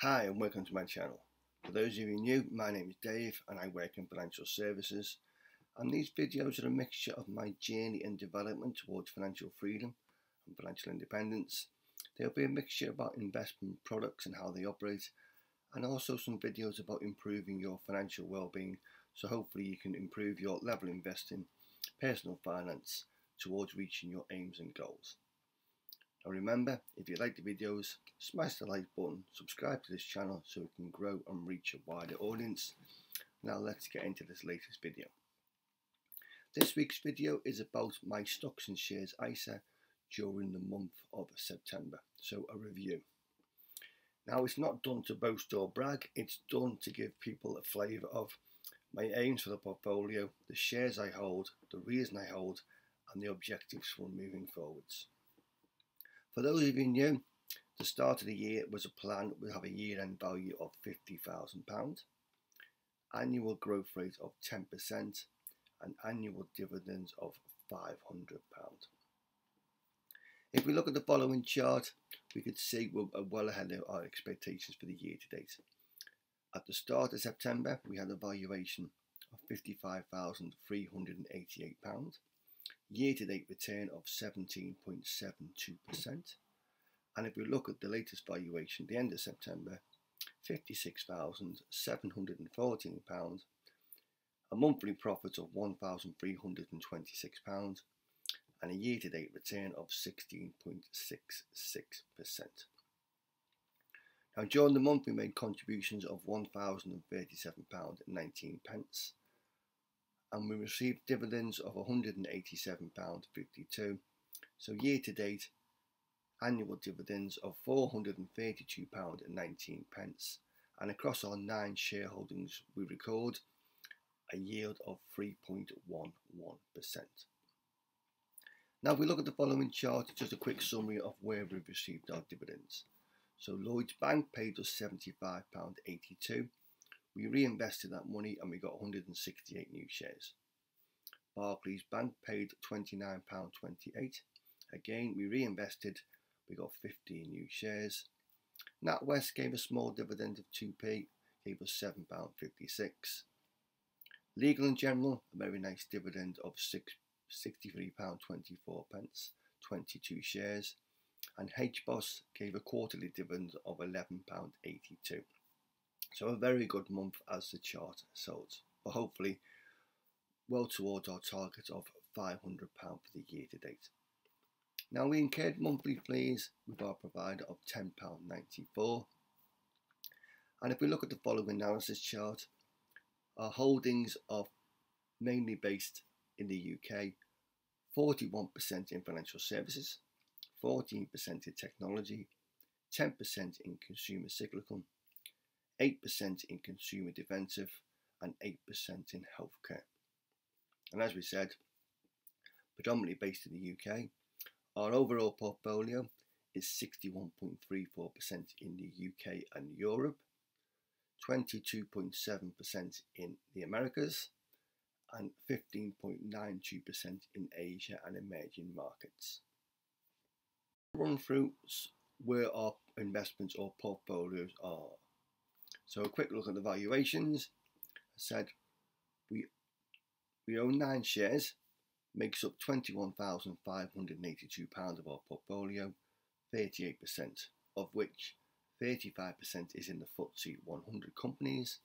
Hi and welcome to my channel. For those of you new, my name is Dave and I work in financial services, and these videos are a mixture of my journey and development towards financial freedom and financial independence. There'll be a mixture about investment products and how they operate, and also some videos about improving your financial well-being, so hopefully you can improve your level of investing, personal finance towards reaching your aims and goals. Now remember, if you like the videos, smash the like button, subscribe to this channel so we can grow and reach a wider audience. Now let's get into this latest video. This week's video is about my stocks and shares ISA during the month of September, so a review. Now it's not done to boast or brag, it's done to give people a flavour of my aims for the portfolio, the shares I hold, the reason I hold, and the objectives for moving forwards. For those of you new, the start of the year was a plan to have a year-end value of £50,000, annual growth rate of 10%, and annual dividends of £500. If we look at the following chart, we could see we're well ahead of our expectations for the year to date. At the start of September, we had a valuation of £55,388. Year-to-date return of 17.72%, and if we look at the latest valuation, the end of September, £56,714, a monthly profit of £1,326, and a year-to-date return of 16.66%. Now during the month we made contributions of £1,037.19, and we received dividends of £187.52. So year to date, annual dividends of £432.19, and across our 9 shareholdings we record a yield of 3.11%. Now if we look at the following chart, just a quick summary of where we've received our dividends. So Lloyds Bank paid us £75.82. We reinvested that money and we got 168 new shares. Barclays Bank paid £29.28. Again, we reinvested, we got 15 new shares. NatWest gave a small dividend of 2p, gave us £7.56. Legal & General, a very nice dividend of £63.24, 22 shares. And HBOS gave a quarterly dividend of £11.82. So a very good month as the chart shows, but hopefully well towards our target of £500 for the year to date. Now we incurred monthly fees with our provider of £10.94, and if we look at the following analysis chart, our holdings are mainly based in the UK, 41% in financial services, 14% in technology, 10% in consumer cyclical, 8% in consumer defensive, and 8% in healthcare. And as we said, predominantly based in the UK, our overall portfolio is 61.34% in the UK and Europe, 22.7% in the Americas, and 15.92% in Asia and emerging markets. Run through where our investments or portfolios are. So a quick look at the valuations. I said we own 9 shares, makes up £21,582 of our portfolio, 38%, of which 35% is in the FTSE 100 companies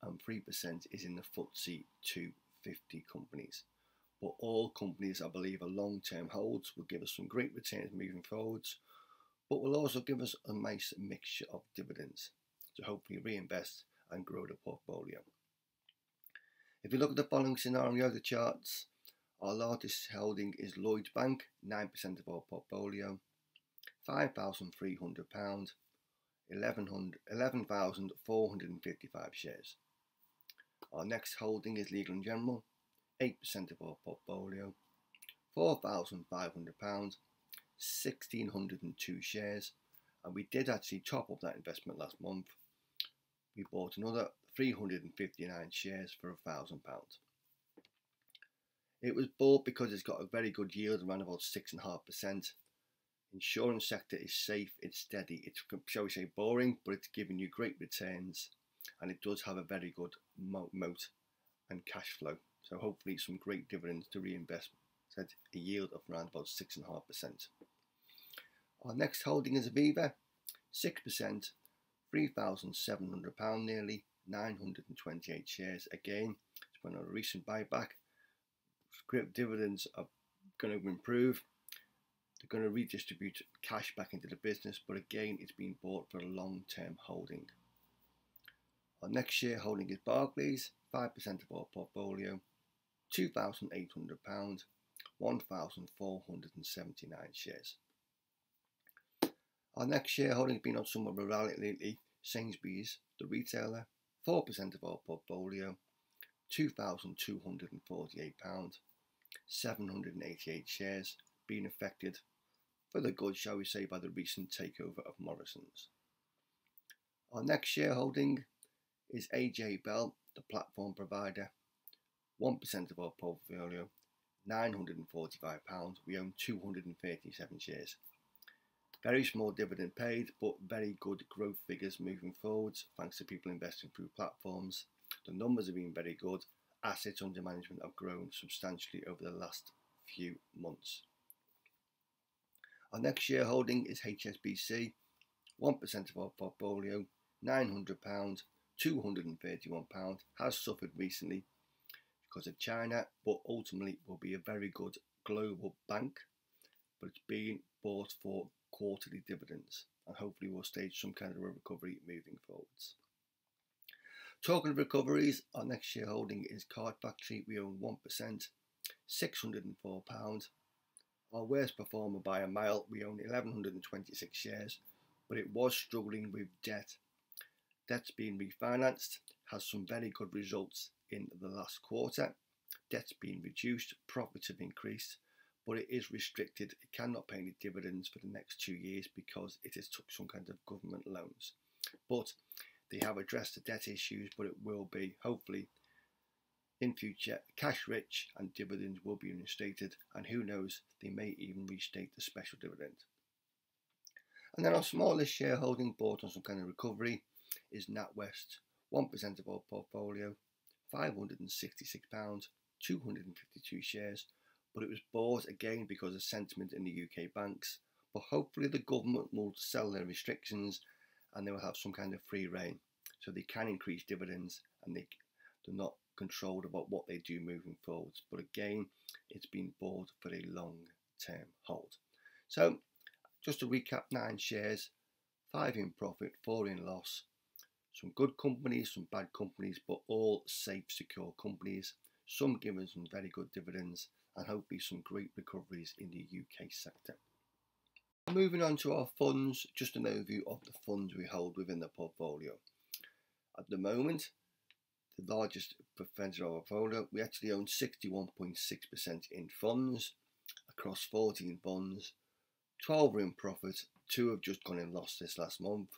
and 3% is in the FTSE 250 companies. But all companies, I believe, are long-term holds, will give us some great returns moving forwards, but will also give us a nice mixture of dividends to hopefully reinvest and grow the portfolio. If you look at the following scenario, the charts, our largest holding is Lloyds Bank, 9% of our portfolio, £5,300, 11,455 shares. Our next holding is Legal & General, 8% of our portfolio, £4,500, 1,602 shares, and we did actually top up that investment last month. We bought another 359 shares for £1,000. It was bought because it's got a very good yield, around about 6.5%, Insurance sector is safe, it's steady, it's, shall we say, boring, but it's giving you great returns, and it does have a very good moat and cash flow. So hopefully some great dividends to reinvest at a yield of around about 6.5%. Our next holding is Aviva, 6%, £3,700 nearly, 928 shares. Again, it's been on a recent buyback. Scrip dividends are going to improve. They're going to redistribute cash back into the business, but again, it's been bought for a long-term holding. Our next shareholding is Barclays, 5% of our portfolio, £2,800, 1,479 shares. Our next shareholding has been on somewhat rally lately, Sainsbury's, the retailer, 4% of our portfolio, £2,248, 788 shares, being affected for the good, shall we say, by the recent takeover of Morrison's. Our next shareholding is AJ Bell, the platform provider, 1% of our portfolio, £945. We own 237 shares. Very small dividend paid, but very good growth figures moving forwards, thanks to people investing through platforms. The numbers have been very good. Assets under management have grown substantially over the last few months. Our next shareholding is HSBC, 1% of our portfolio, £900, £231, has suffered recently because of China, but ultimately will be a very good global bank, but it's being bought for quarterly dividends, and hopefully will stage some kind of a recovery moving forwards. Talking of recoveries, our next shareholding is Card Factory. We own 1%, £604. Our worst performer by a mile, we own 1,126 shares, but it was struggling with debt. Debt's been refinanced, has some very good results in the last quarter. Debt's been reduced, profits have increased, but it is restricted. It cannot pay any dividends for the next 2 years because it has took some kind of government loans. But they have addressed the debt issues, but it will be, hopefully, in future, cash rich, and dividends will be reinstated, and who knows, they may even restate the special dividend. And then our smallest shareholding, bought on some kind of recovery, is NatWest, 1% of our portfolio, £566, 252 shares, but it was bought again because of sentiment in the UK banks. But hopefully the government will sell their restrictions and they will have some kind of free rein, so they can increase dividends and they're not controlled about what they do moving forwards. But again, it's been bought for a long-term hold. So just to recap, 9 shares, 5 in profit, 4 in loss. Some good companies, some bad companies, but all safe, secure companies. Some giving some very good dividends, and hopefully some great recoveries in the UK sector. Moving on to our funds, just an overview of the funds we hold within the portfolio. At the moment, the largest percentage of our portfolio, we actually own 61.6% in funds across 14 funds. 12 are in profit, 2 have just gone in loss this last month.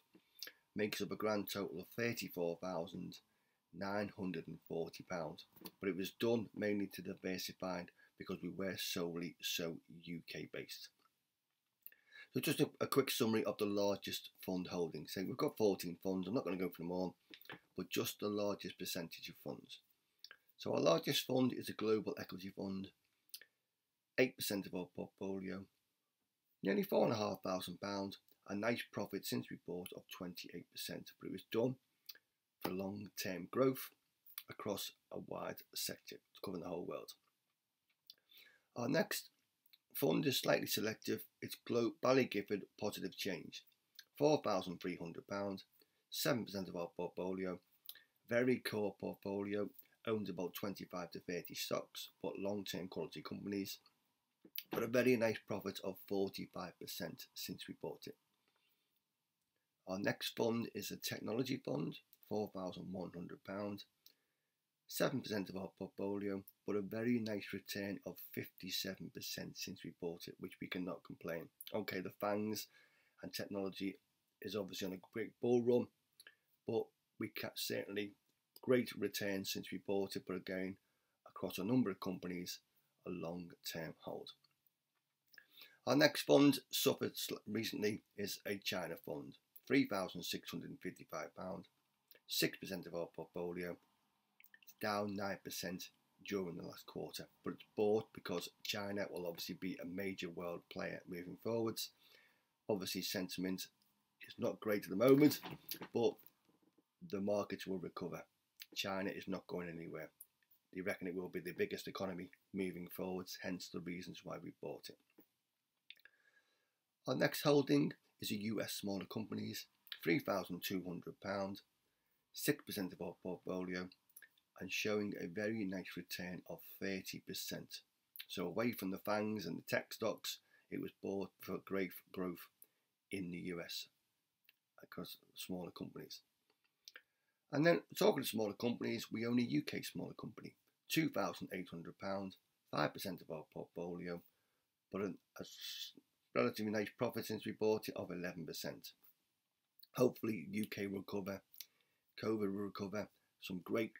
Makes up a grand total of £34,940. But it was done mainly to diversify because we were solely UK based. So just a quick summary of the largest fund holdings. So we've got 14 funds. I'm not going to go through them all, but just the largest percentage of funds. So our largest fund is a global equity fund, 8% of our portfolio, nearly £4,500, a nice profit since we bought of 28%, but it was done for long-term growth across a wide sector, covering the whole world. Our next fund is slightly selective. It's Ballygifford Positive Change, £4,300, 7% of our portfolio. Very core portfolio, owns about 25 to 30 stocks, but long-term quality companies. But a very nice profit of 45% since we bought it. Our next fund is a technology fund, £4,100, 7% of our portfolio, but a very nice return of 57% since we bought it, which we cannot complain. Okay, the FANGs and technology is obviously on a great bull run, but we kept certainly great returns since we bought it, but again, across a number of companies, a long-term hold. Our next fund suffered recently is a China fund, £3,655, 6% of our portfolio. It's down 9% during the last quarter, but it's bought because China will obviously be a major world player moving forwards. Obviously sentiment is not great at the moment, but the markets will recover. China is not going anywhere. They reckon it will be the biggest economy moving forwards, hence the reasons why we bought it. Our next holding is a US smaller companies, £3,200, 6% of our portfolio, and showing a very nice return of 30%. So away from the FANGs and the tech stocks, it was bought for great growth in the US across smaller companies. And then talking to smaller companies, we own a UK smaller company, £2,800, 5% of our portfolio, but a relatively nice profit since we bought it of 11%. Hopefully UK will recover, COVID will recover, some great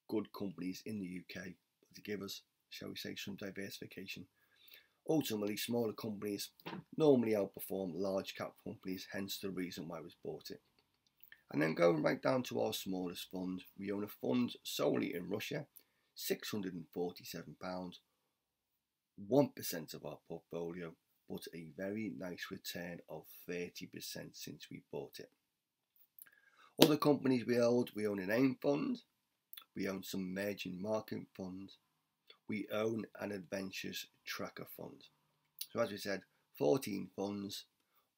good companies in the UK to give us, shall we say, some diversification. Ultimately, smaller companies normally outperform large cap companies, hence the reason why we bought it. And then going right down to our smallest fund, we own a fund solely in Russia, £647, 1% of our portfolio, but a very nice return of 30% since we bought it. Other companies we own an AIM fund, we own some emerging market funds, we own an adventures tracker fund. So as we said, 14 funds,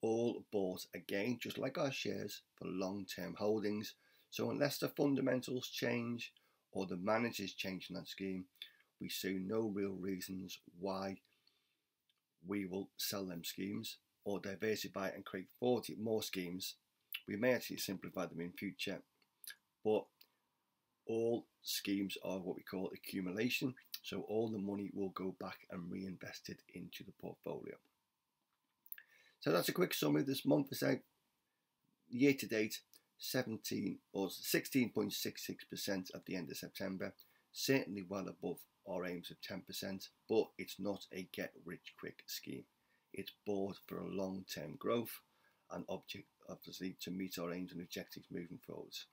all bought again, just like our shares, for long-term holdings. So unless the fundamentals change or the managers change in that scheme, we see no real reasons why we will sell them schemes or diversify and create 40 more schemes. We may actually simplify them in future, but all schemes are what we call accumulation. So all the money will go back and reinvested into the portfolio. So that's a quick summary of this month. Year to date, 16.66% at the end of September. Certainly well above our aims of 10%, but it's not a get rich quick scheme. It's bought for a long-term growth and obviously to meet our aims and objectives moving forwards.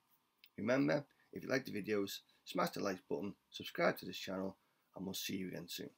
Remember, if you like the videos, smash the like button, subscribe to this channel, and we'll see you again soon.